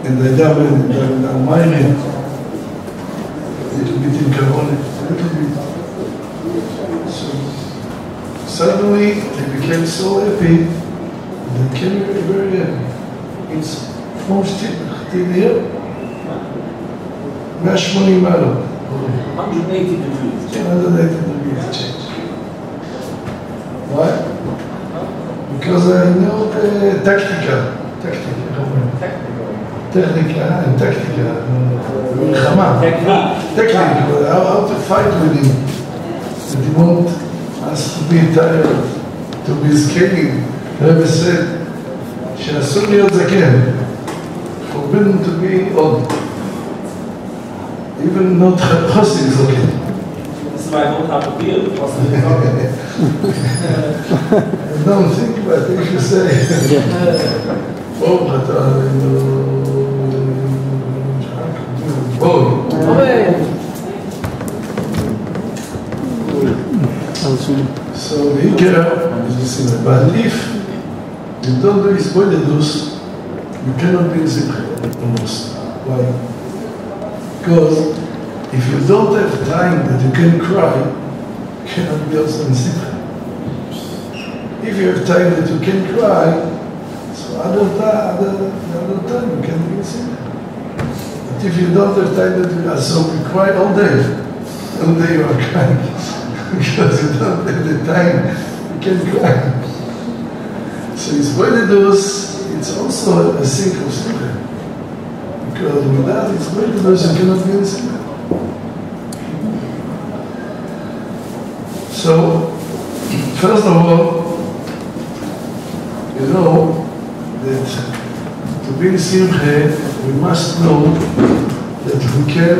and the double and the minor, a little bit in Corona, a little bit. So suddenly they became so happy, they became very, very happy. It's from till here, 180 מעלות. 180 degrees. 180 degrees change. Why? Because I know the tactica. Technica, מלחמה. Technique, how to fight with him. That he won't us to be tired, to be scaling. Rebbe said, שאסור להיות זקן. Forbidden to be old. Even not Chassid is okay. This is why I don't have a beard. I don't think about it, if you say. Oh, but so he can, but if you don't do his bodidus, you cannot be in Simcha almost. Why? Because if you don't have time that you can cry, you cannot be also in Simcha. If you have time that you can cry, so other time you can be in Simcha. But if you don't have time that you are, so you cry all day. All day you are crying. Because you don't have the time, you can cry. So his bodidus, it's also a sink of Simcha. Because without his bodidus, you cannot be in Simcha. So, first of all, you know that to be in Simcha, we must know that we can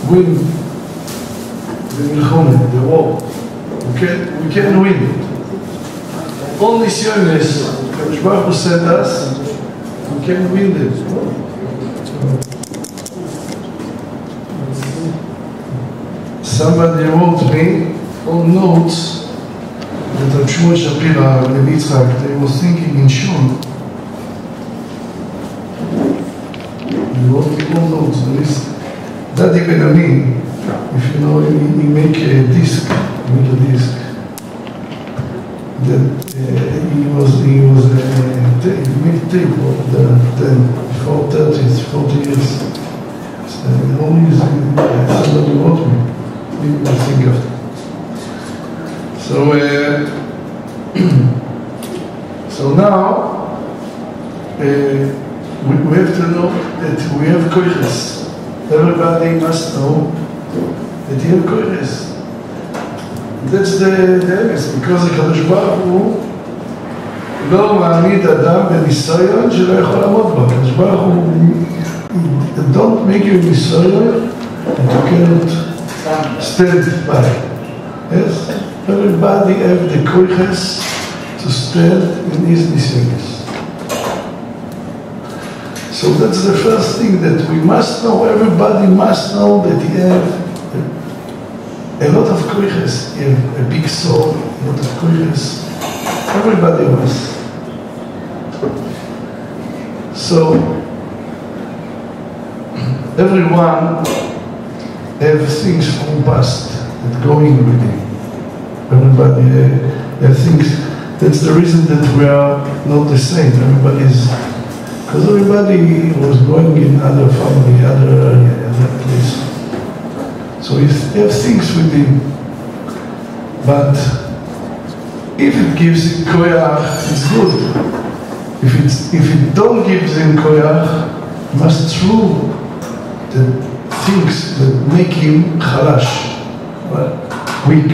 win the milchome, the war. We can win. All missionaries, Kadosh Baruch Hu sent us, we can win them. Somebody wrote me on notes that Shmuel Shapira and Yitzchak, they were thinking in Shul. They wrote me on notes. There is Daddy Ben-Ami, if you know, he make a disc. That he made tape of before 40 years. So only somebody wrote me. Maybe I think after. So now we have to know that we have koiches. Everybody must know that you have koiches. That's the emes, because הקדוש ברוך הוא לא מעמיד אדם בניסיון שלא יכול לעמוד בו. הקדוש ברוך הוא don't make you ניסיון and you cannot stand by. Yes? Everybody have the koiches to stand in his ניסיונות. So that's the first thing that we must know. Everybody must know that he have a lot of koiches. He have a big soul, a lot of koiches. Everybody must. So everyone have things from past that going with him. Everybody have things. That's the reason that we are not the same. Everybody is. Because everybody was going in other family, other place. So he have things with him. But if it gives him koyach, it's good. If it don't give him koyach, must through the things that make him chalash, weak.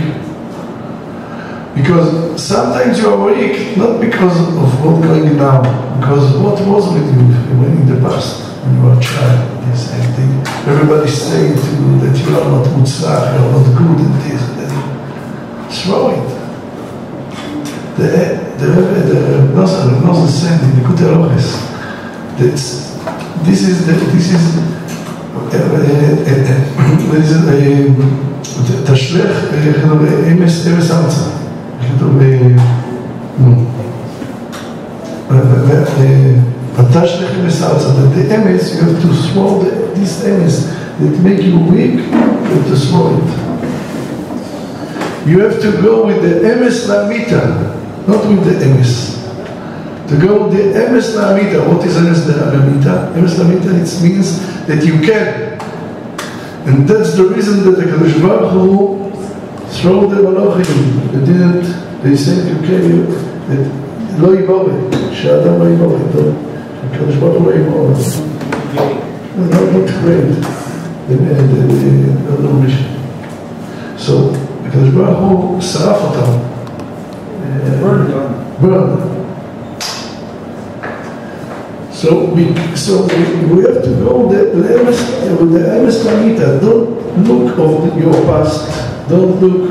Because sometimes you are weak, not because of what's going now, because what was with you when in the past, when you were a child, this and thing. Everybody saying to you that you are not mutzach, you are not good in this and that. Throw it. The Rebbe said in the Nekודה this is תשלח אמס ארצה. The emes, you have to throw this emes that make you weak, you have to throw it. You have to go with the emes lamita, not with the emes. To go with the emes lamita. What is emes lamita? Emes lamita, it means that you can. And that's the reason that the Kadosh Baruch Hu throw the malachim. They said you can, that לא יבורת, שהאדם לא יבורת, הקדוש ברוך הוא לא יבורת. not great, the mission. So, הקדוש ברוך הוא שרף אותם. burn. So we have to go with the emes lamita. Don't look of your past. Don't look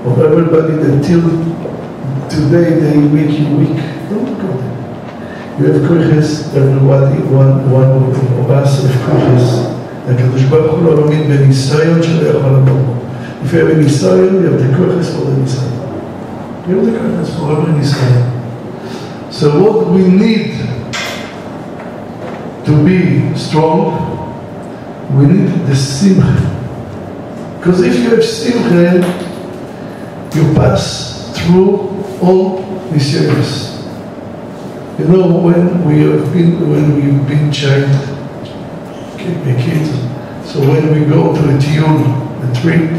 of everybody that till today they make you weak. Don't go there. You have koiches, everybody, one of us have koiches. הקדוש ברוך הוא לא לומד בניסיון שלא יכול לעמוד בו. If you have a ניסיון, you have the koiches for the ניסיון. You have the koiches for every ניסיון. So what we need to be strong, we need the simcha. Because if you have simcha, you pass through all nisyonos. You know, when we've been child, a kid, so when we go to a tiyul, a trip,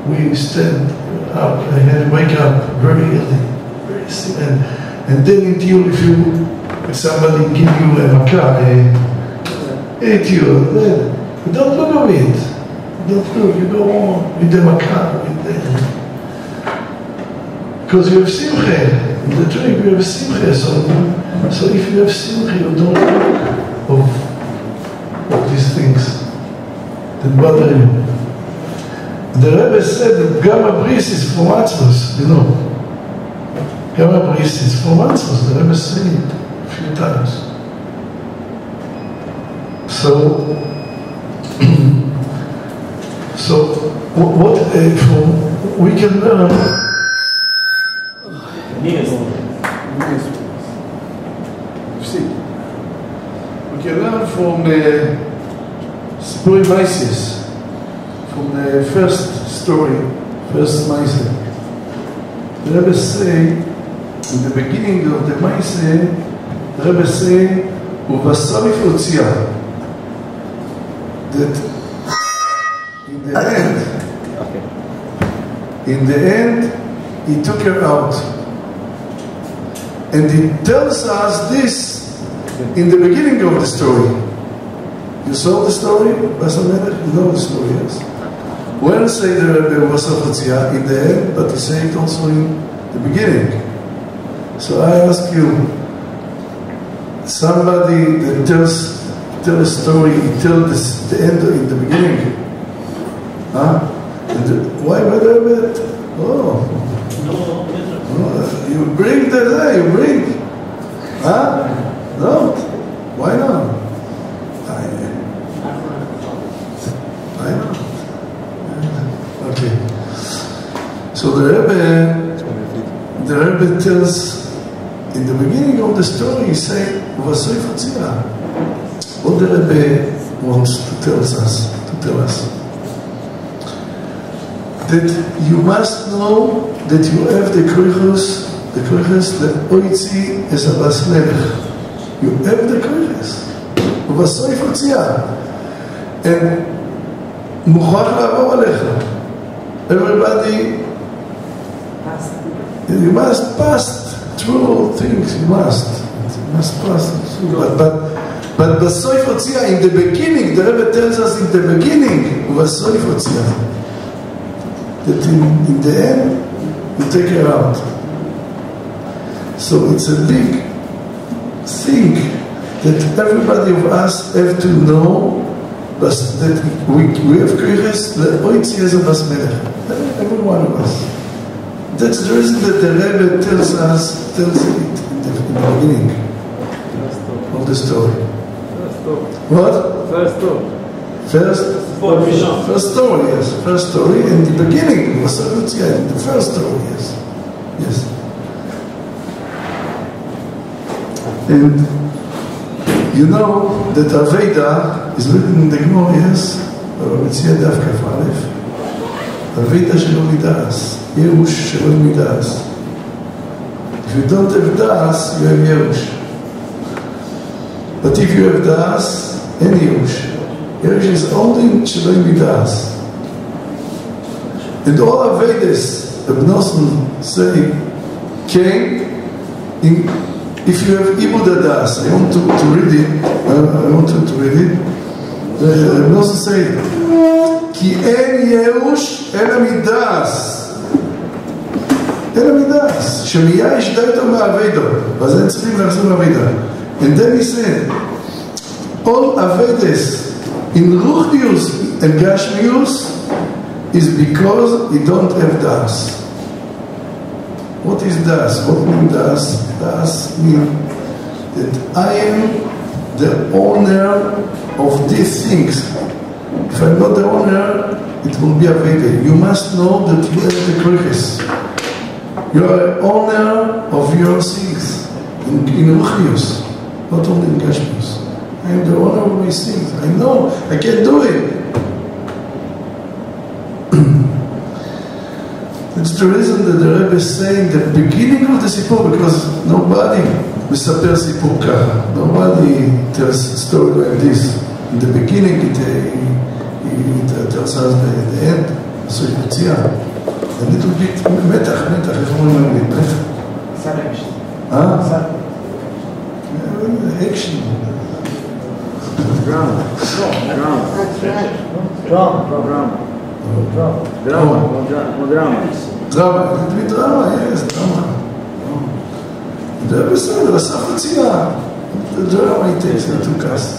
we stand up, and wake up very early, very sick, and then in tiyul, if somebody give you a makkah, a tiyul, you don't look at it. Don't look, you go on with the makkah, with the... Because you have simcha, in the trip you have simcha, so if you have simcha, you don't look of these things that bother you. The Rebbe said that Gamma Bris is from Atzvos, you know. Gamma Bris is from Atzvos, the Rebbe said it a few times. So what we can learn. We can learn from Sipurim Maises, from the first story, first Maise. The Rebbe say, in the beginning of the Maise, the Rebbe say, "Uvasarif otzia," that in the end, he took her out. And he tells us this in the beginning of the story. You saw the story? You know the story, yes? When say the Rebbe was in the end, but he say it also in the beginning. So I ask you, somebody that tell a story, he tell the end in the beginning. Huh? Why the Rebbe? You bring the day, you bring. Huh? No? Why not? Why not? Okay. So the Rebbe tells, in the beginning of the story, he say, what the Rebbe wants to tell us. That you must know that you have the koichos, the oitzi es abas melech. You have the koichos. ובסוף הוציאה. And מוכרח לעבור עליך. Everybody, you must pass through things, you must pass through. But בסוף הוציאה, in the beginning, the Rebbe tells us in the beginning, ובסוף הוציאה. That in the end, you take her out. So it's a big thing that everybody of us have to know, but that we have kriches, the oitzi es abas melech. Every one of us. That's the reason that the Rebbe tells it in the beginning of the story. What? First story, yes. First story, and the beginning was the first story, yes. And you know that Aveda is written in the Gemara, yes? Aveda shelo midas, Yerush shelo midas. If you don't have das, you have Yerush. But if you have das, and Yerush. Yerush is only shelo midas. And all Avedas, the Bnosen say, came in. If you have Ibud Adas, I want to read it. I want to read it. The Bnosen say, Ki en Yerush el midas. El midas. Shemiya ishdaito ma'avedo. אז הם צריכים לחזור לעבודה. And then he said, all Avedas in Ruchnius and Gashmius is because we don't have Das. What is Das? What means Das? Das means that I am the owner of these things. If I'm not the owner, it will be Aveda. You must know that you have the kriches. You are an owner of your things in Ruchnius, not only in Gashmius. I am the owner of my things. I know. I can't do it. It's the reason that the Rebbe is saying the beginning of the Sipur, because nobody מספר סיפור ככה. Nobody tells a story like this. In the beginning, it tells us the end. So you see, a little bit מתח, איך אומרים לי? מתח. Action. Drama. Yes, drama. The בסדר, הסף הציעה. The drama it takes into cast.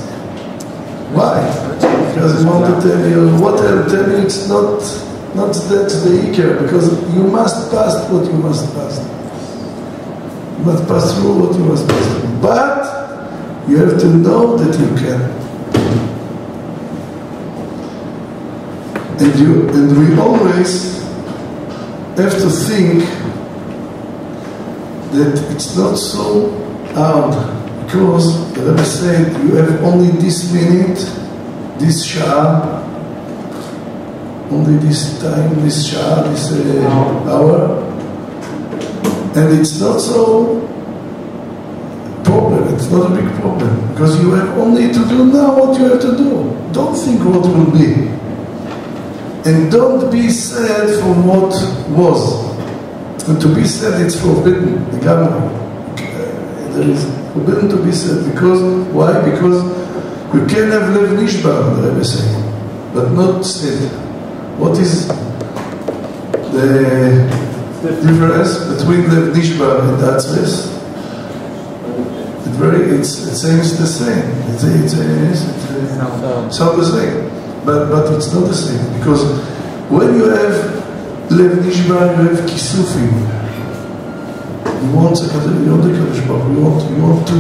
Why? Because I want to tell you, what I'll tell you, it's not that the ikar, because you must pass what you must pass. You must pass through what you must pass through. But you have to know that you can. And we always have to think that it's not so hard, because the Rebbe said you have only this minute, this shah, only this time, this shah, this hour, and it's not so problem, it's not a big problem, because you have only to do now what you have to do. Don't think what will be. And don't be sad from what was. And to be sad, it's forbidden. The government. there is forbidden to be said. Because, why? Because you can have lev nishbar, the Rebbe saying, but not said. What is the difference between lev nishbar and atzves? It seems the same. It sounds the same, but it's not the same, because when you have lev nishbar, you have kisufim. You want the Kadosh Baruch Hu. You want to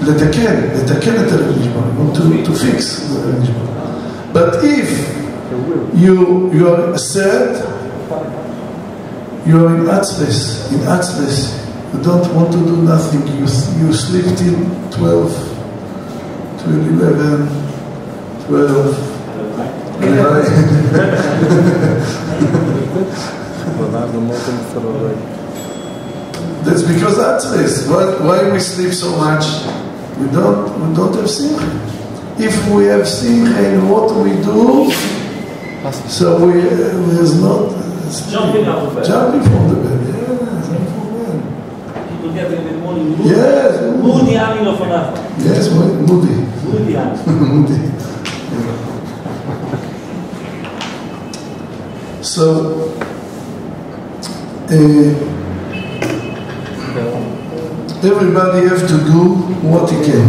לתקן את הלב נשבר. You want to fix the lev nishbar. But if you are sad, you are in atzves. You don't want to do nothing. You sleep till 12, till 11, 12. That's because atzves. Why we sleep so much? We don't have simcha. If we have simcha in what we do, so there's not jumping out of bed. Jumping from the bed. Yeah, get in the morning moody. Yes. Moody ani lo fanaf. Yes, moody. Moody ani. Moody. So, everybody have to do what he can.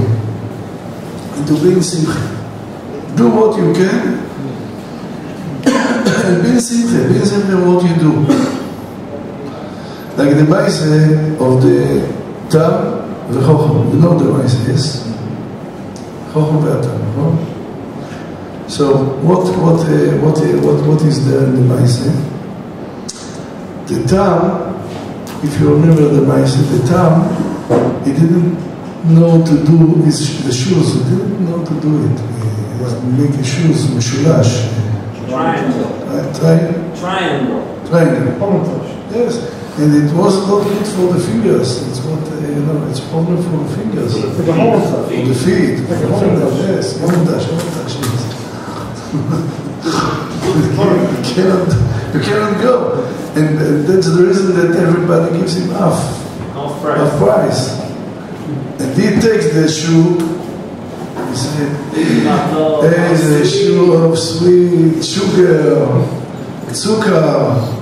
And to be in simcha. Do what you can. And be in simcha. Be in simcha what you do. Like the Maise of the Tam v'Chochom. You know the Maise, yes? Chochom v'Tam, no? So what is there in the Maise? The Tam, if you remember the Maise, the Tam, he didn't know to do the shoes. He didn't know to do it. He make a shoes meshulash. Triangle. Yes. And it was not good for the fingers. It's what, it's problem for the fingers. For the feet. Yes, you cannot go. And that's the reason that everybody gives him half price. And he takes the shoe, he said, there's a shoe of sweet sugar, zucker,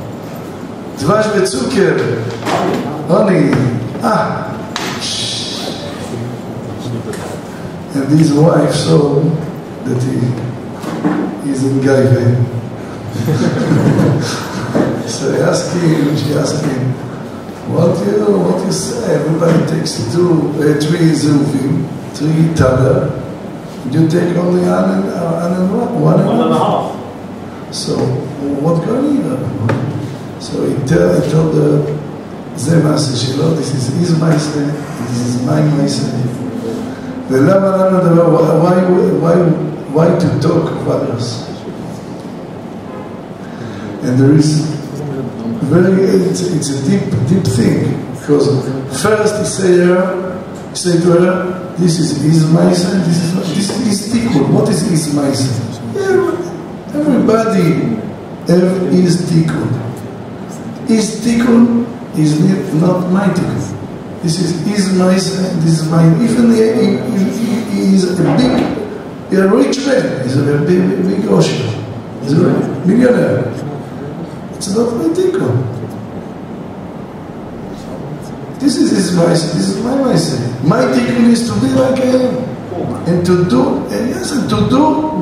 דבש וצוקר, honey, And his wife saw that he is in Gaive. So she asked him, what you say? Everybody takes three zuvim, 3 taler, you take only one and a half. So what going on? So he told her, זה מעשה שלו, this is his מעשה, this is my מעשה. ולמה לנו דבר, why to talk of others? And there is it's a deep thing, because first he said to her, this is his מעשה, this is his tikkun. What is his מעשה? Everybody have his tikkun. His tikkun is not my tikkun. This is his Maisa, this is mine. Even he is a rich man. He's a big Osher. He's a millionaire. It's not my tikkun. This is his Maisa, this is my Maisa. My tikkun is to be like him. And to do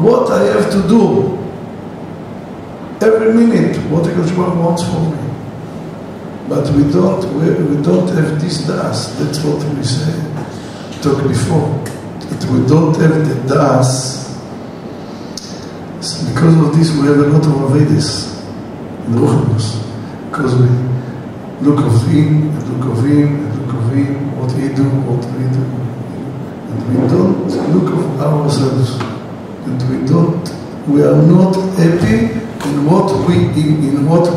what I have to do. Every minute, what the Kodesh Baruch Hu wants from me. But we don't have this das. That's what we talked before. That we don't have the das. Because of this, we have a lot of avodas in Ruchnos. Because we look of him, what we do. And we don't look of ourselves. And we are not happy in what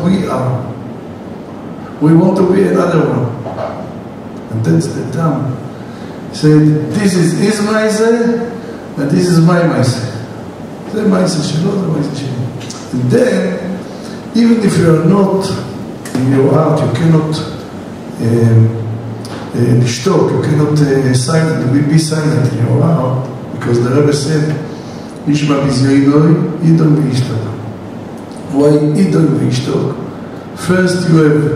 we are. We want to be another one. And that's the time. He said, this is his Maise, and this is my Maise. The Maise Shelo, the Maise Shelo. And then, even if you are not in your heart, you cannot לשתוק, you cannot be silent in your heart, because the Rebbe said, ישמע בזיונוי, ידון וישתוק. Why ידון וישתוק? First you have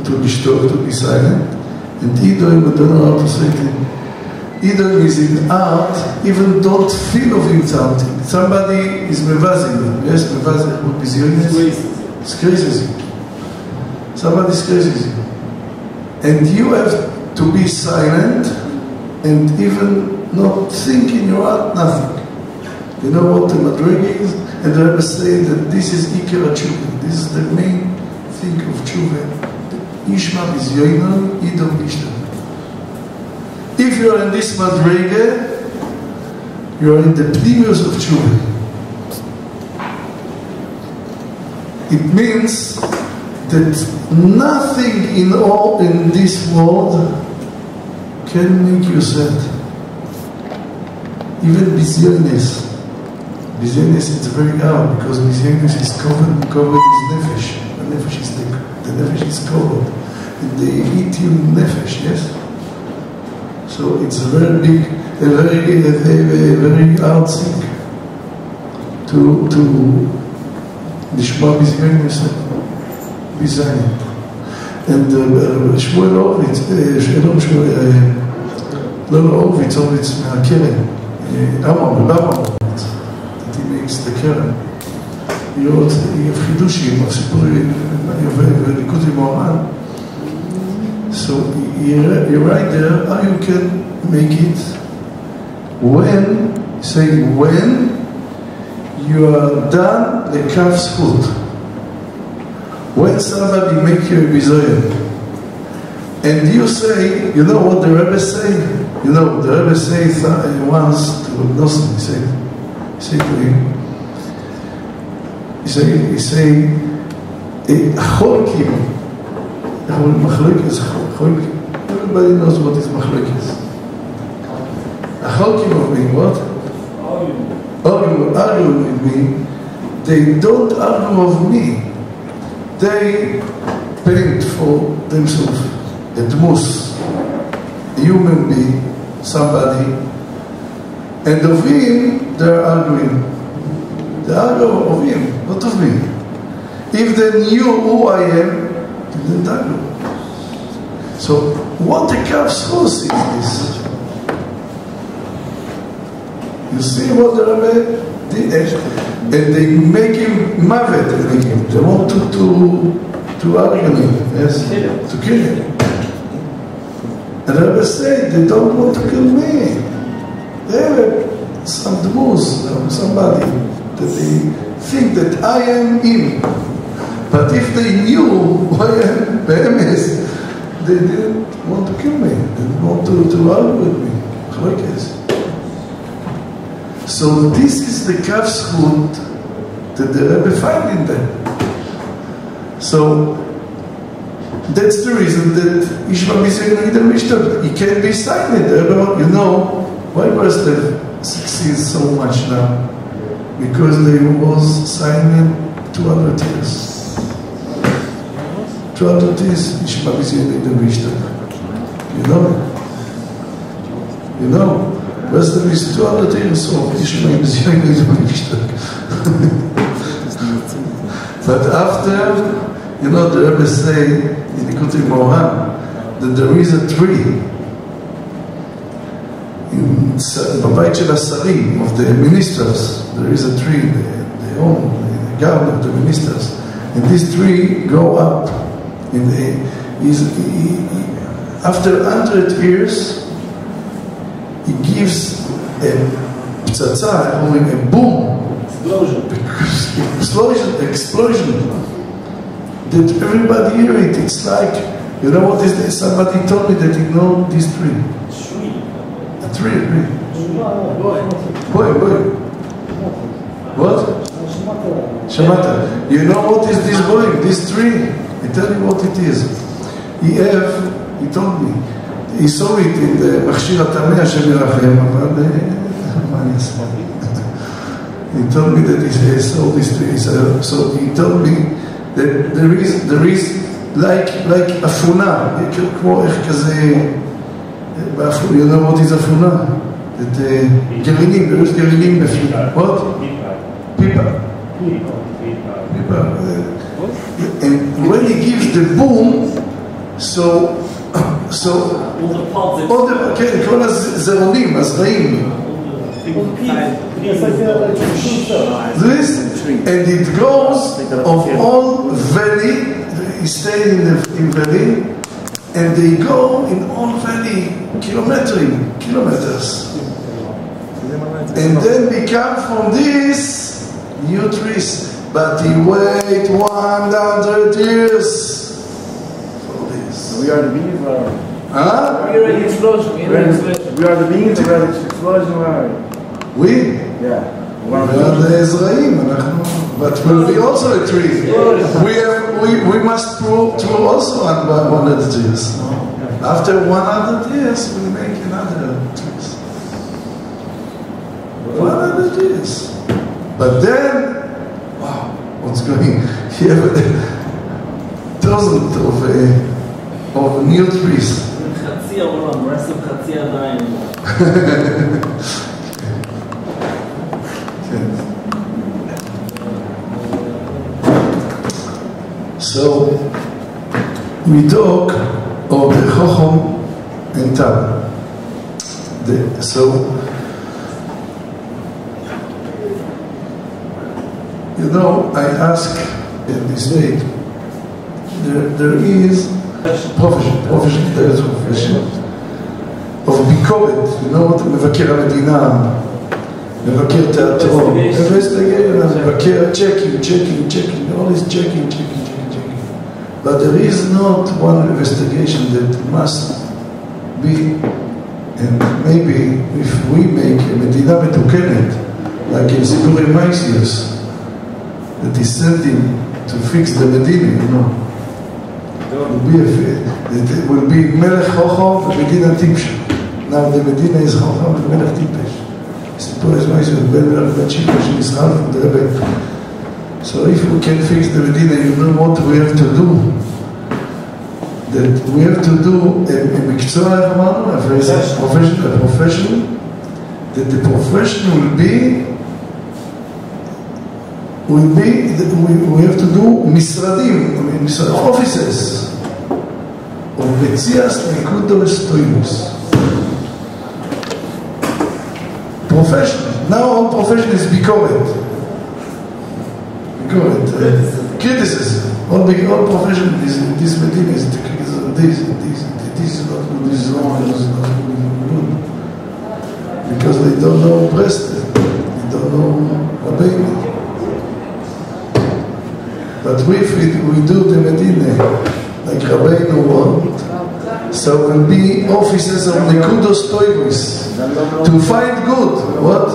to לשתוק, to be silent, and ידון, I don't know how to say it. Yidon is in art, even don't feel of him something. Somebody is mevazing him. Yes, mevazing would be zionist. Scrazes you. Somebody scrazes you. And you have to be silent and even not think in your heart nothing. You know what the madrega is? And the Rebbe say that this is Iker HaTshuva. This is the main thing of Tshuva. Yishma b'zyoinon, Yidon b'ishtan. If you are in this madrega, you are in the pnimius of Tshuva. It means that nothing in this world can make you sad. Even Bizyonis. Bizyonis is very hard because Bizyonis is covered with nefesh. The nefesh is covered. And they eat you nefesh, yes? So it's a very big, a very hard thing to לשמוע בזיונים ביזיים. And שמואל הורוביץ, הורוביץ מהקרן, הורוביץ, he makes the קרן. יהיה חידושים, הסיפורים, וליקוד עם אורן. So you write there how you can make it when you are done the kaf zchut. When somebody make you a bizoyen and you say, you know what the Rebbe say? You know, the Rebbe say once to Nosson, he said to him, he say, Cholkim, everybody knows what is machlokes. Cholkim of me, what? Argue with me. They don't argue of me. They paint for themselves a dmus, a human being, somebody, and of him they're arguing. They argue of him, not of me. If they knew who I am, they didn't argue. So what a kaf zchut is this? You see what the Rebbe did? And they make him mavet, they want to argue him, yes, to kill him. And the Rebbe said, they don't want to kill me. They have some dmus, somebody, that they think that I am him. But if they knew who I am, they didn't want to kill me. They didn't want to argue with me. So this is the kaf zchut that the Rebbe find in them. So that's the reason that he can't be silent. You know why Braslev succeeds so much now? Because they was silent 200 years. 200 years. You know. Braslev is 200 years old. But after, you know, the Rebbe say in Nikutei Moran that there is a tree in Babait של השרים, of the ministers. There is a tree, they own the garden of the ministers, and this tree go up. After 100 years. He gives a ptsatsa, a boom, explosion, that everybody hear it. It's like, you know what is this? Somebody told me that he know this tree. A tree. Boy. What? Shamata. You know what is this boy? This tree? I tell you what it is. He told me. He saw it in the מכשיר התמיה שמרחם, אבל מה אני אעשה? He told me that he saw this tree. So he told me that there is like אפונה, כמו איך כזה, you know what is אפונה? גרעינים, there is גרעינים בפנים. What? Pipa. And when he gives the boom, so כל הזרעונים, הזרעים. And it goes of all valley, he stayed in valley, and they go in all valley kilometers. And then become from this new trees. But he wait 100 years for this. We are the beings, huh? We are the explosion. We are the beings, we are the explosion. We? Yeah. We are the Ezraim, but we'll be also a tree. We must through also 100 years. After 100 years, we'll make another trees. 100 years. But then, wow, what's going on? You have dozens of new trees. חצי העולם, ברסלב חצי עדיין. So, we talk of the Chochom and Tam. So, you know, I ask in this state, there is profession, there is profession of ביקורת, you know what, מבקר המדינה, מבקר תיאטרון, מבקר checking, all this checking. But there is not one investigation that must be, and maybe if we make a מדינה מתוקנת, like in סיפורי מייסיוס, that is sending to fix the Medina, you know. It will be Melech Chochom and Medina Tipsha. Now the Medina is Chochom and Melech Tipesh. סיפור מייסיוס בין מלך בצ'יפה שנסחל ודרבק. So if we can fix the Medina, you know what we have to do. That we have to do a מקצוע, איך אמרנו? A profession. That the profession will be, we have to do משרדים, offices. of מציאס נקודה וסטוימוס. Profession. Now our profession is bikoret. Criticism. All profession is this medina is the criticism. This is not good. This is wrong. This is not good. Because they don't know Brestlet. They don't know Rabbeinu. But if we do the medina like Rabbeinu want, so will be offices of Nekudos Toivus to find good. What?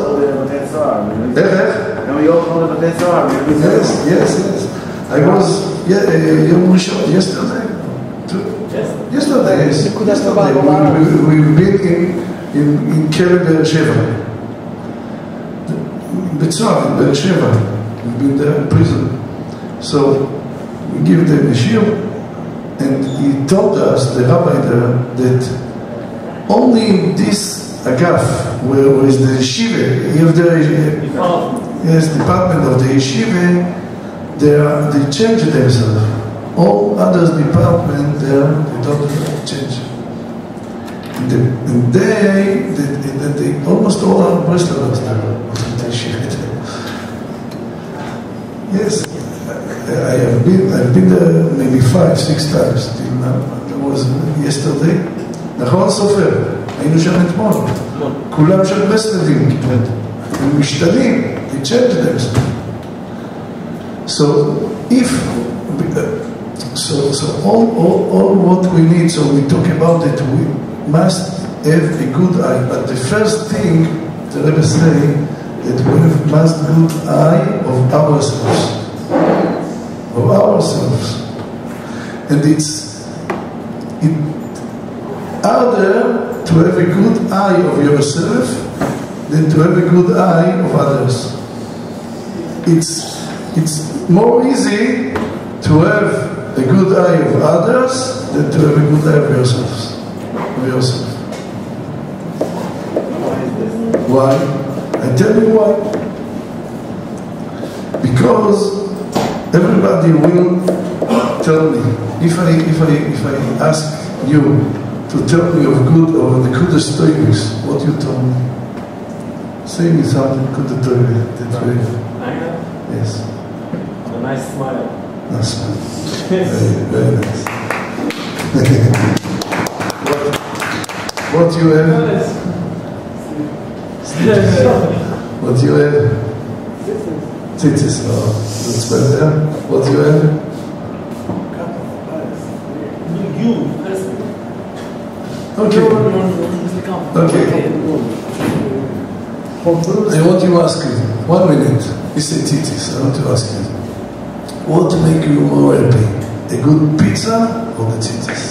Yes. I was yesterday. We've been in ברסלב. ברסלב. We've been there in prison. So we give them a shiur, and he told us, the rabbi there, that only in this agaf, where is the yeshiva, you have the department of the yeshiva, they change themselves. All others department there, they don't change. And they almost all are Breslevers there. Yes. I've been there maybe 5-6 times till now. There was yesterday. נכון סופר, היינו שם אתמול. כולם של ברסלבים כמעט. הם משתנים, they change themselves. So all what we need, so we talk about it, we must have a good eye. But the first thing, the Rebbe say, that we must have a good eye of ourselves. And it's harder to have a good eye of yourself than to have a good eye of others. It's more easy to have a good eye of others than to have a good eye of yourself. Why? I tell you why. Because everybody will tell me, if I ask you to tell me of good or the good stories, what you told me? Say me something good story that way. Yes. A nice smile. Nice smile. Very nice. What you have? What you have? Tzitzis. Oh, that's better. What you have? Okay. Okay. I want you to ask me. 1 minute. You say tzitzis. I want to ask you. What make you more happy? A good pizza or the tzitzis?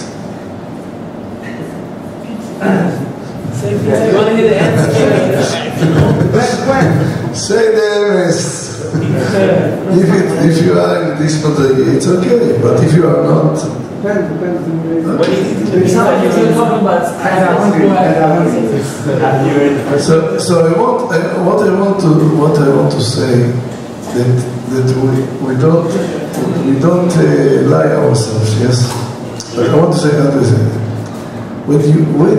You want to hear the answer? Say the MS. If you are in this category, it's okay. But if you are not, so what I want to say that we don't lie ourselves. Yes, but I want to say another thing. When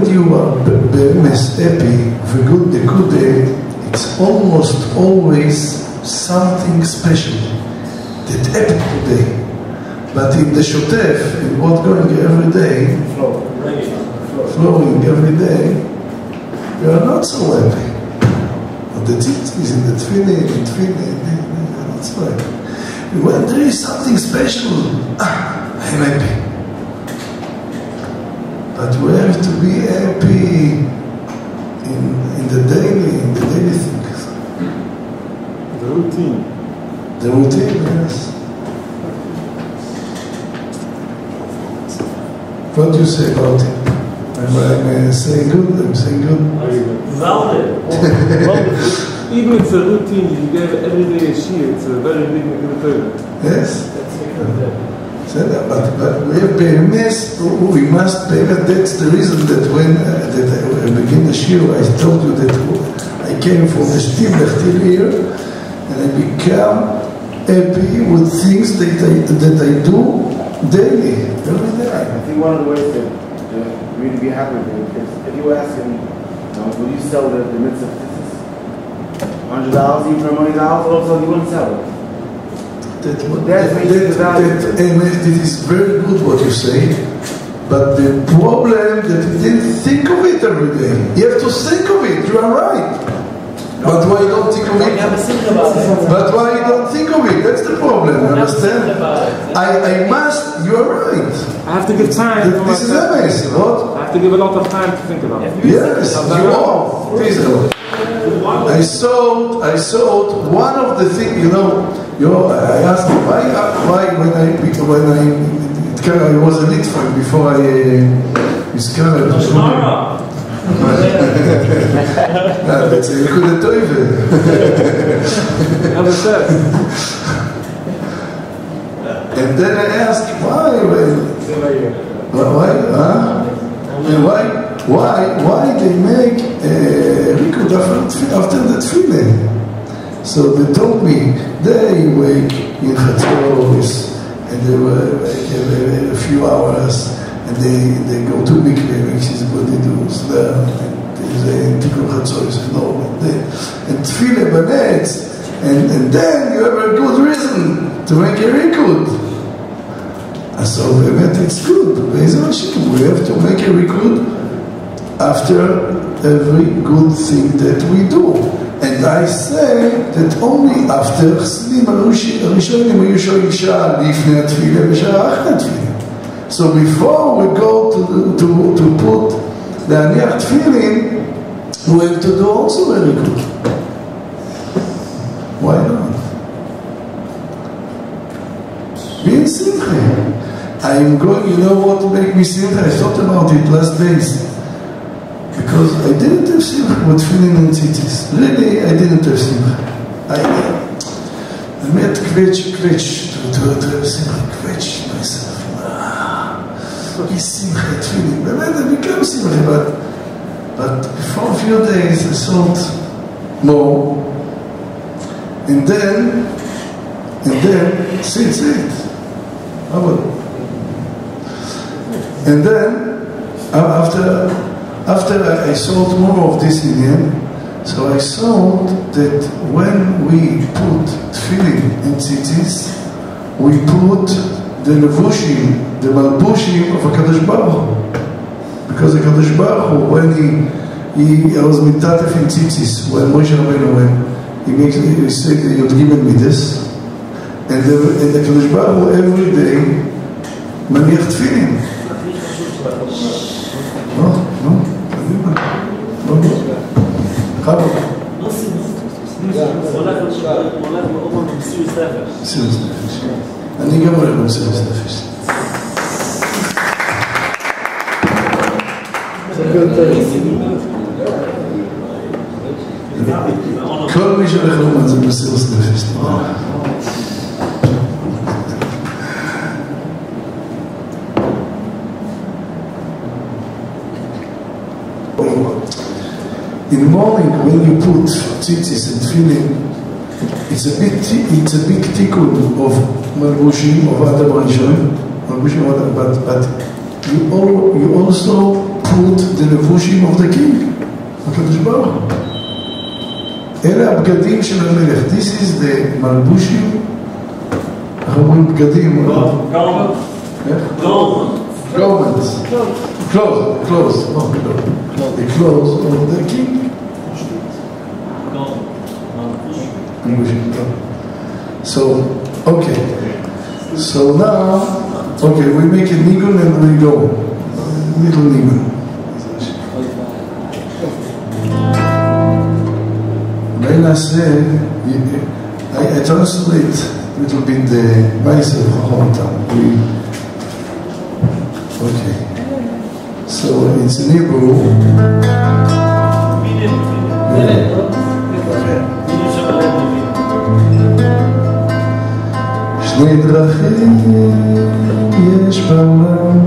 you are happy with a good day, it's almost always something special that happened today. But in the shotef, in what going every day, flowing every day, you are not so happy. But the tzitzis in the tefillin, that's right. When there is something special, I'm happy. But we have to be happy in the daily things. The routine. The routine, yes. What do you say about it? I'm saying good, I'm saying good. Even if it's a routine, you give every day a shear, it's a very big thing. Yes? But we must pay. That's the reason that when that I begin the shiur, I told you that I came from the Shtibach till here, and I become happy with things that I do daily, every day. I think one of the ways to really be happy with it is if you ask him, will you sell the mitzvah $100, even for $1 million, all of a sudden you wouldn't sell it. That is very good what you say, but the problem that you didn't think of it every day. You have to think of it, you are right. But why you don't think of it? But why you don't think of it? That's the problem, you understand? I must, you are right. I have to give time. This is amazing, what? I have to give a lot of time to think about it. Yes, I thought one of the things, I asked him why when I was a Litvan before I discovered that's a Nekuda Toive. And then I asked why they make Rikud after the tefillin. So they told me they wake in Chatzos and they wake a few hours and they go to mikveh, which is what they do. So they Tikkun Chatzos and tefillin banetz, and then you have a good reason to make a Rikud. So it's good. We have to make a Rikud after every good thing that we do. And I say that only after חסידים הראשונים היו שואלים שעה לפני התפילה ושעה אחרי התפילה. So before we go to put להניח תפילין, we have to do also very good. Why not? Be in simcha. I'm going, you know what make me simcha? I thought about it last days. Because I didn't have simcha with feeling in cities. Really, I didn't have simcha. I met kvetch to have simcha, kvetch myself. is simcha tefillin. באמת, it becomes simcha, but for a few days I thought more, and then, sit, and then, after I thought more of this Indian, so I thought that when we put tefillin and tzitzis, we put the levushim, the malbushim of HaKadosh Baruch Hu. Because HaKadosh Baruch Hu, when he was mitatef in tzitzis, when Moshe Rabbeinu, when he said Yod Gimel Midas, and the HaKadosh Baruch Hu every day maniach tefillin. No. חבר. לא הולך מאוד מסירות נפש. מסירות נפש. אני גם הולך במסירות נפש. כל מי שהולך לאומן זה מסירות נפש. In the morning, when you put tzitzis and tefillin, it's a big tikkun of malbushim of Adam Rishon, but you also put the levushim of the king, HaKadosh Baruch Hu. אלה הבגדים של המלך. This is the malbushim. אנחנו אומרים בגדים. Garments. Clothes. The clothes of the king. So, okay. So now, we make a nigun and we go. Little nigun. Then I say, I translate a little bit the myself hometown. Okay. So it's in Hebrew. שני דרכים יש בעולם.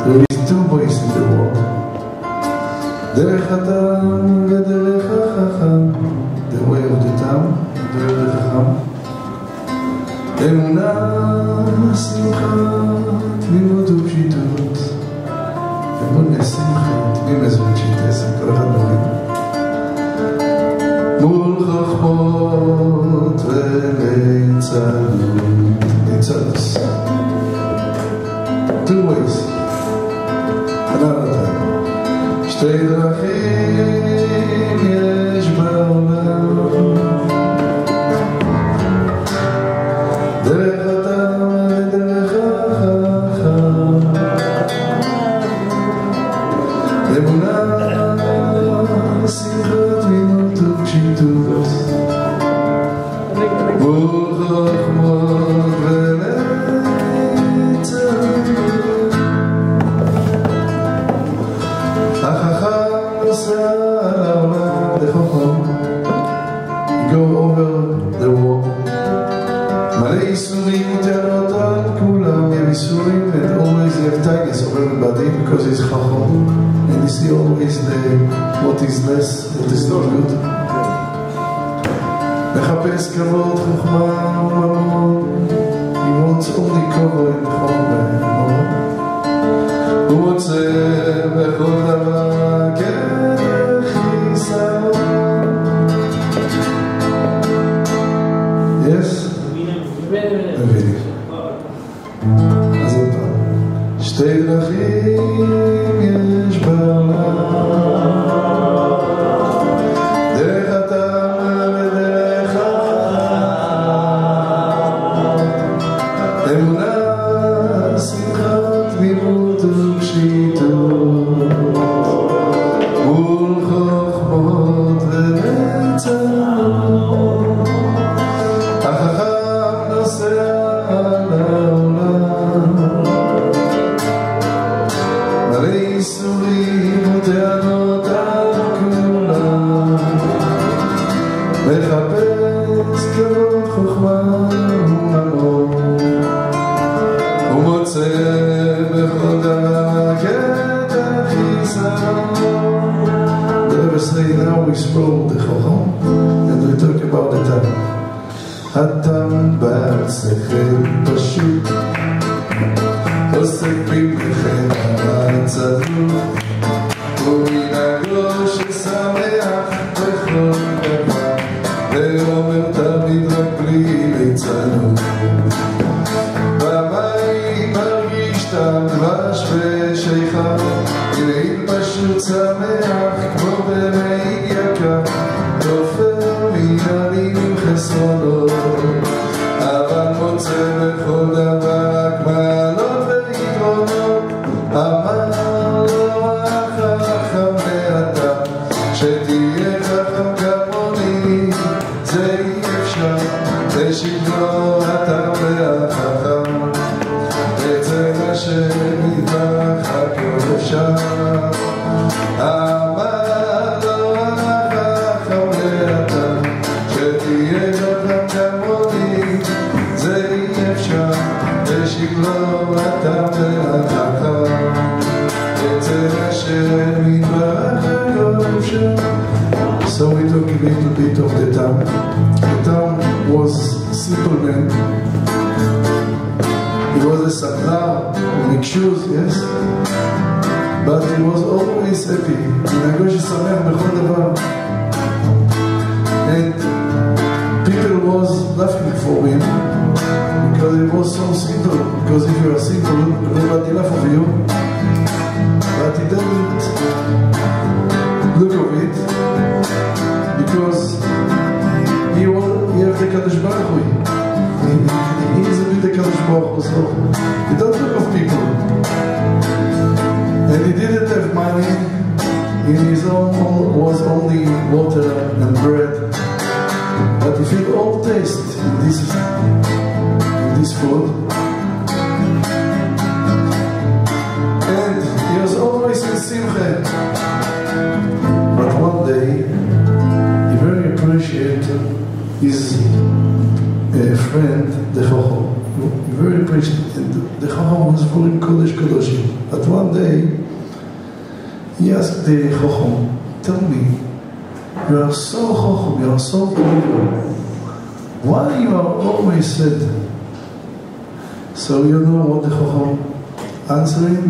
There is two ways in the world. דרך התם ודרך החכם. The way of the תם, the way of the חכם. אמונה, שמחה, תמימות ופשיטות. אמונה, שמחה, תמימות ופשיטות. כל אחד מבין. מול חכמות וליצנות. Two ways. Another time. שתי דרכים יש בעולם. דרך התם ודרך החכם. אמונה, שמחה, תמימות ופשיטות. מול חכמות וליצנות. החכם נוסע על העולם לחכם. Go over the world. מלא איסורים וטענות על כולם. הם איסורים and always have tightness of everybody because it's חכם. And you see always what is less, what is not good. מחפש כבוד, חוכמה וממון. He wants only cover in חום. הוא רוצה בכל דבר כחיסרון. Yes? מבינים. אז עוד פעם. שתי דרכים יש בעולם. דרך התם ודרך החכם. אמונה, שמחה, תמימות ופשיטות. מול חכמות וליצנות. החכם נוסע על העולם. מלא איסורים וטענות על כולם. מחפש כבוד, חוכמה וממון. הוא מוצא The Rebbe say now we scroll the Chacham and we talk about the time. הטעם בשכל פשוט עוסק במלאכת הצדוק ומנהגו ששמח בכל דבר ואומר תמיד רק בלי ליצנות במים מרגיש טעם דבש ושיכה ילד פשוט שמח כמו במי יקר תופר מימים עם חסרונות אבל מוצא בכל דבר רק מעלות ויתרונות אמר לו החכם ואתה שתהיה חכם כמוני זה אי אפשר ושבלו אתה והחכם אצל השם יתברך הכל אפשר אמר לו החכם ואתה שתהיה חכם כמוני זה אי אפשר ושבלו אתה והחכם אצל השם יתברך הכל אפשר. So we talk a little bit of the town. The town was a simple man. He was a sadlar, make shoes, yes? But he was always happy. מנהגו ששמח בכל דבר. And people was laughing for him because he was so simple. Because if you are simple, nobody laugh of you. But he didn't look of it because he has the Kadosh Baruch Hu. He is a bit the Kadosh Baruch Hu, so he don't look of people. And he didn't have money. In his own home was only water and bread. But he felt all taste in this food. And he was always in Simcha. But one day, he very appreciated his friend, the Chacham. He very appreciated. The Chacham was very Kodesh Kodoshim. But one day, he asked the Chacham, tell me, you are so Chacham, you are so clever. Why you are always sad? So you know what the Chacham answering?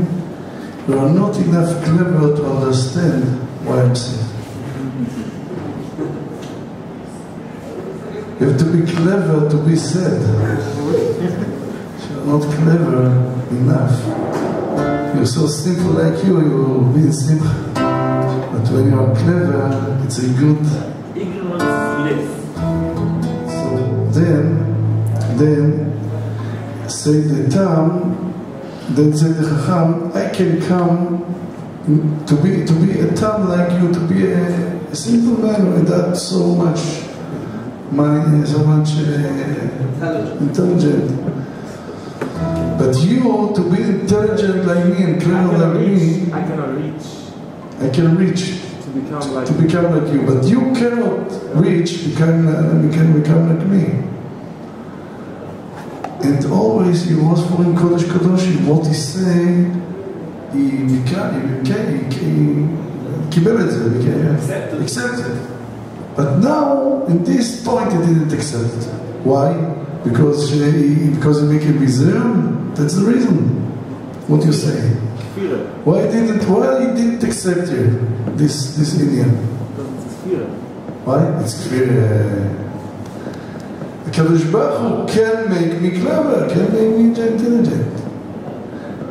You are not enough clever to understand why I'm sad. You have to be clever to be sad. If you are not clever enough, you're so simple like you will be in simcha. But when you are clever, it's a good. So then say the Tam, then say the Chacham, I can come to be a Tam like you, to be a simple man without so much money, so much intelligent. But you, to be intelligent like me and clever like me, I can reach to become like you. But you cannot reach become like me. And always he was for in Kodesh Kodoshim. What he say, he accepted. But now, in this point, he didn't accept it. Why? Because he became Israel? That's the reason. What you say? Why he didn't accept you, this Indian? Why? It's clear. The Kadosh Baruch Hu can make me clever, can make me intelligent.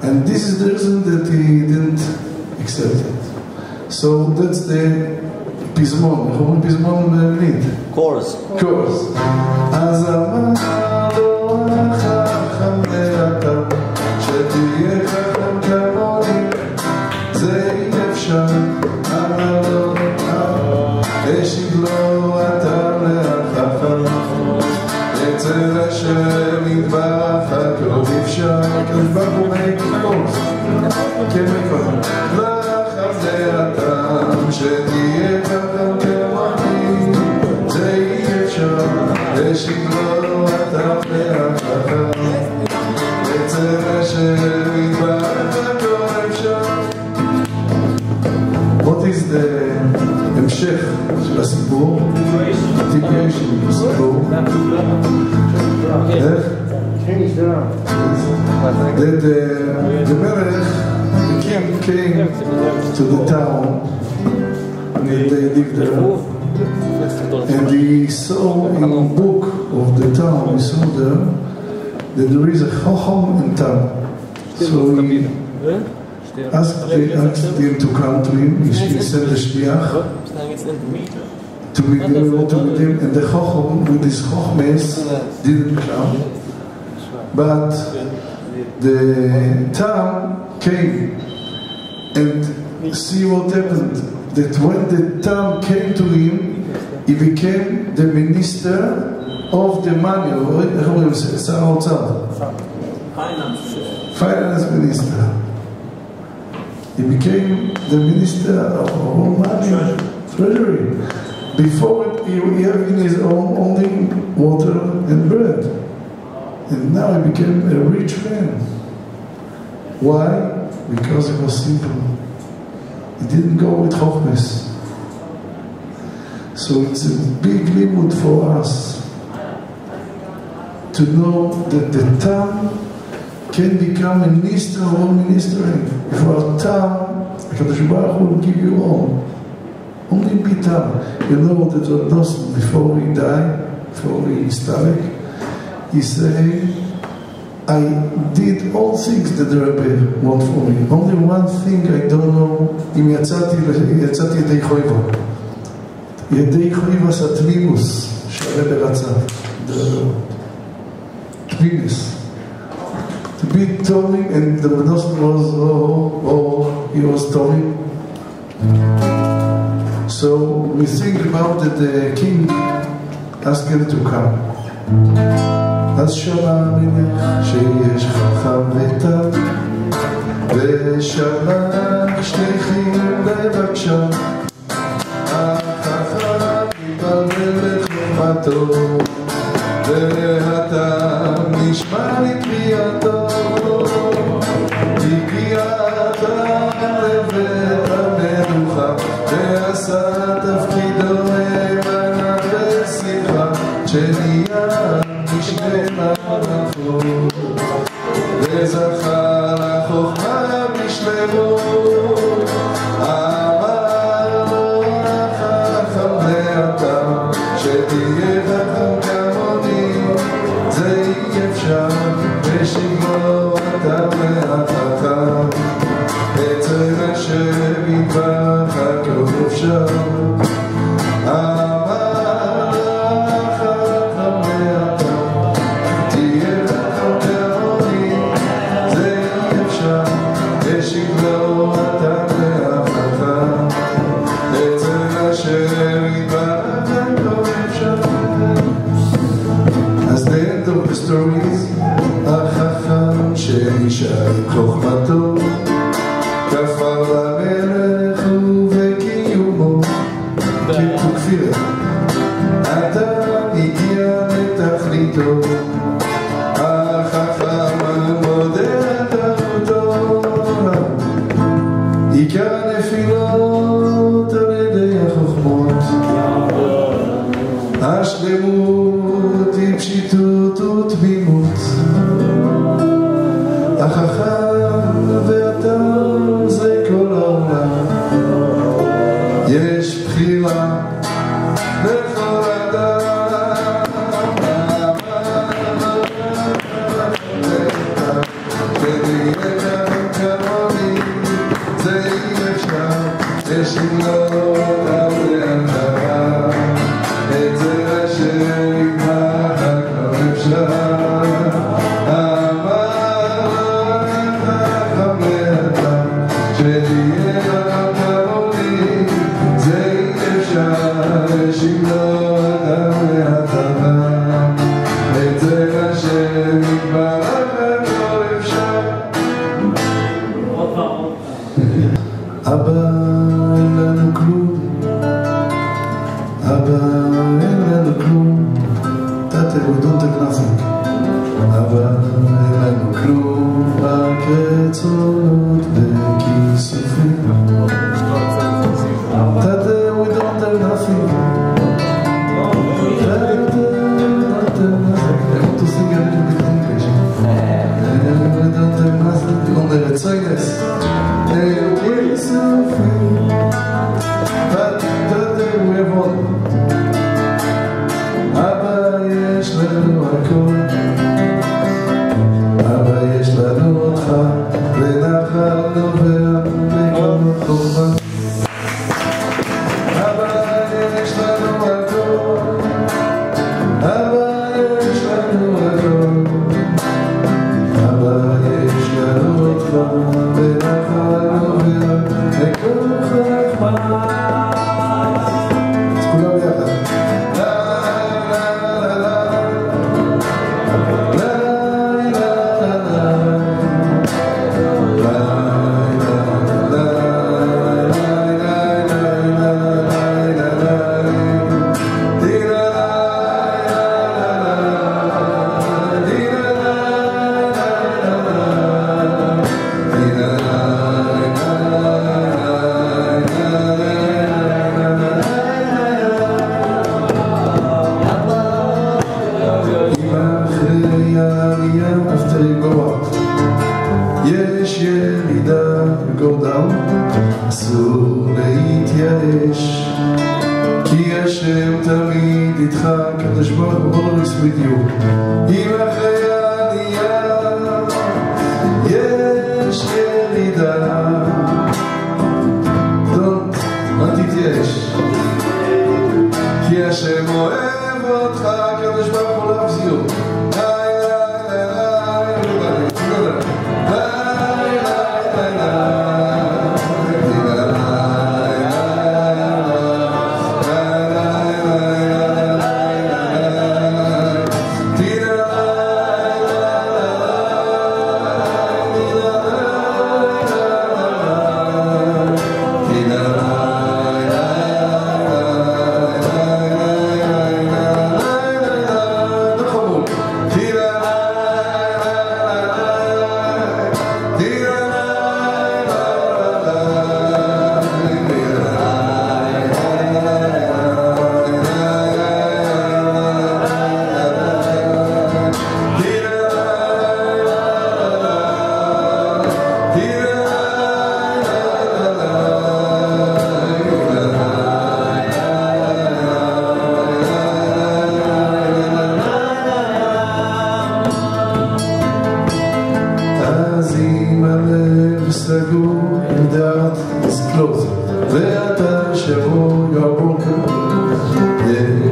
And this is the reason that he didn't accept it. So that's the פזמון, איך אומרים פזמון באנגלית? קורס. אז אמר לו החכם ואתה שתהיה חכם כמוני זה אי אפשר אמר לו השיב לו אתה להחכם אצל השם יתברך הכל אפשר כדבר הוא מקורס כן מקורס לחכם ואתה שתהיה חכם כמוני זה אי אפשר ושבלו אתה והחכם אצל השם is the המשך של הסיפור, continuation של הסיפור. איך? That the Melech, the king came to the town and they lived there, and he saw in the book of the town, he saw there that there is a Chacham in town. So he asked him to come to him. He sent the Shliach to meet him, and the Chacham with his Chachmes didn't come. But the town came, and see what happened. That when the town came to him, he became the minister of the money. איך אומרים? שר האוצר. Finance minister. He became the minister of all money, treasury. Before he had in his own only water and bread. And now he became a rich man. Why? Because he was simple. He didn't go with chokhmes. So it's a big limit for us to know that the town can become a minister or ministering. If our town, HaKadosh Baruch Hu will give you all. Only be town. You know that before he died, before he started, he said, I did all things that the Rebbe want for me. Only one thing I don't know, אם יצאתי ידי חויבה. ידי חויבה זה התמימוס שהרבא רצה. תמימוס. To be tolling, and the Menosn was, he was tolling. So we think about that the king asked him to come. אז שמע מלך שיש חכם וטל, ושלח שליחים לבקשה. החכם יתבלבל לחוכמתו, והטעם נשמע לקריאתו. הגיע אדם לבית המלוכה, ועשה תפקידו נאמנה בשמחה, שנהיה משנה מלכות, וזכה לחוכמה בשלמות. אמר לו החכם לאדם, שתהיה חכם כמוני, זה אי אפשר, ושגמור אתה מהחכם, אצל השם יתברך הכל אפשר. החכם שנשאר עם חוכמתו, כפר למלך ובקיומו, ככפירה, אדם הגיע לתכליתו. החכם מודה תרותו, עיקר נפילות על ידי החוכמות. השלמות היא פשיטות ותמימות. החכם והטעם זה כל העולם. יש בחירה לכל אדם. ותהיה כאן כמוני, זה אי אפשר, יש לגלות על להנהרה. את זה אשר יתמח הכל אפשר. אבא אין לנו כלום, אבא אין לנו כלום, תתה we don't take nothing. אבא אין לנו כלום, רק רצונות וכיסופים. feel. But today we have all. אבא יש לנו הכל, אבא יש לנו אותך, ונחל נובע מכל חובה. אבא יש לנו הכל, אבא יש לנו הכל, אבא יש לנו אותך, ונחל נובע מכל חובה. אז כולם יחד. יש ירידה גורדם, אסור להתייאש, כי השם תמיד איתך, קדוש ברוך הוא always with you. אם אחרי העלייה יש ירידה, אל תתייאש, כי השם אוהב אותך, קדוש ברוך הוא loves you.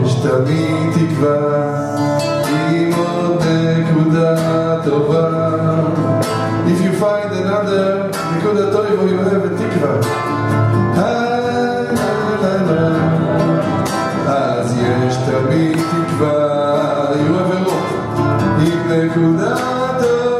יש תמיד תקווה עם עוד נקודה טובה. If you find another נקודה טובה you have a תקווה, אז יש תמיד תקווה, you have a rock עם נקודה טובה.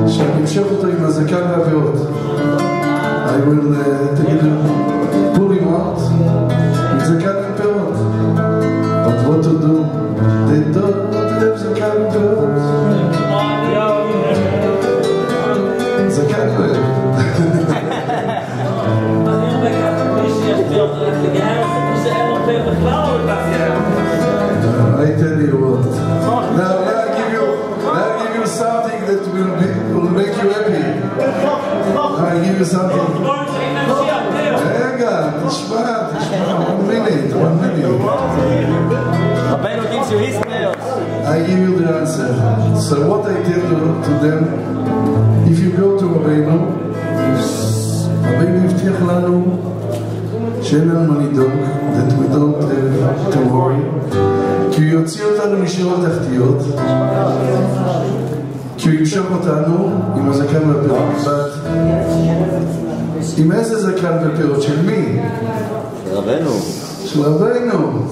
שאני אמשוך אותו עם הזקן והפירות. I will take him, pull him out עם זקן ופירות. But what to do? They don't have זקן ופירות. זקן ופירות. I tell you what. Now I'll give you something that will make you happy. I'll give you something. רגע, תשמע, one minute. Rabbeinu gives you his prayers. I give you the answer. So what I tell to them, if you go to Rabbeinu הבטיח לנו שאין לנו מה לדאוג, that we don't have to worry, כי הוא יוציא אותנו משירות תחתיות, כי הוא ימשוך אותנו עם הזקן והפירות. עם איזה זקן ופירות? של מי? של רבנו. של רבנו.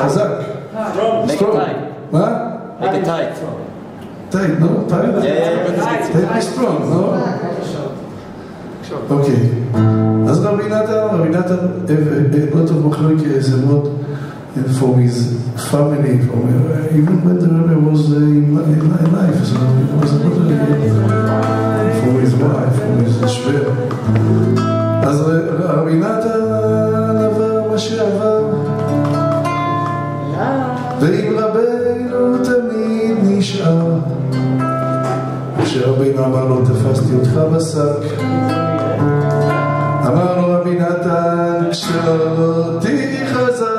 חזק. Make it tight. מה? Make it tight. Tight, no? Tight? Tight is strong, no? אוקיי. אז רבי נתן, lot of מחלוקת is a lot for his family, even when the Rebbe was in life, so it was a lot for his wife, for his שבר. אז רבי נתן עבר מה שעבר, ועם רבינו תמיד נשאר. כשרבינו אמר לו, תפסתי אותך בשק, אמר לו רבי נתן, כשאותי חזק,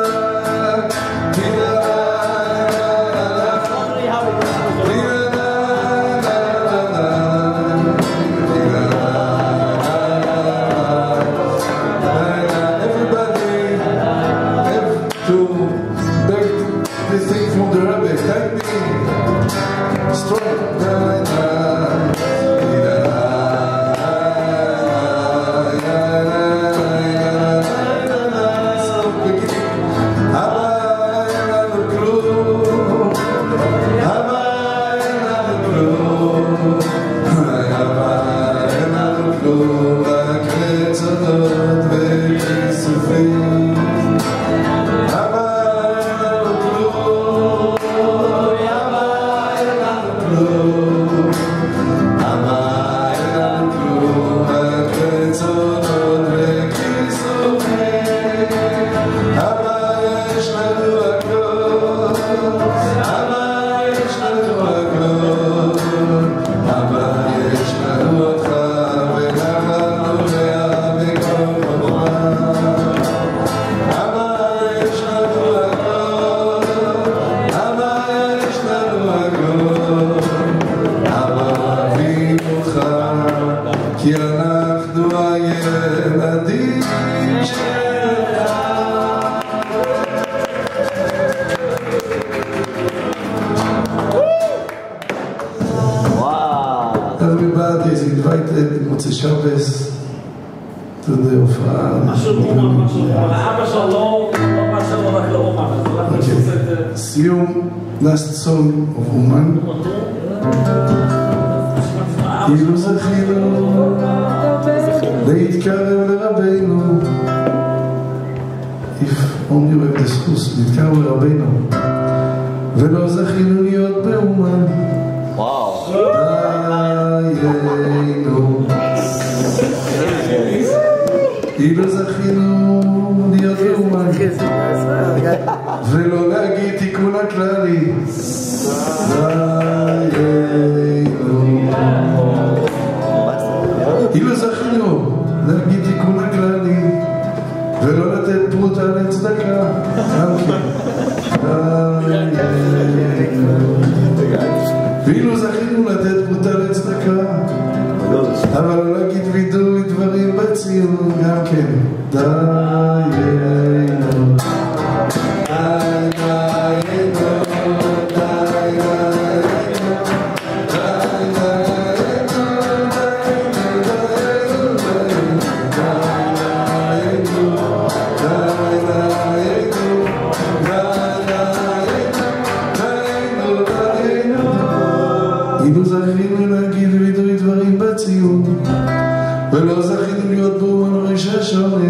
אנחנו הילדים שלך. Everybody is invited in Motze Shabbos to the הופעה. אבא שלו לא מאשר לו רק לאומן, אז אנחנו נעשה את זה. סיום, last song of אומן. אילו זכינו להתקרב לרבינו, if only we have the זכות להתקרב לרבינו, ולא זכינו להיות באומן. וואו. דיינו, אילו זכינו להיות באומן, ולא להגיד תיקון הכללי. דיינו, אילו זכינו להגיד תיקון הכללי, ולא לתת פרוטה לצדקה. ואילו זכינו לתת פרוטה לצדקה, אבל לא להגיד וידוי דברים בציון גם כן. דיינו, אילו זכינו להגיד וידוי דברים בציון, ולא זכינו להיות באומן ראש השונה.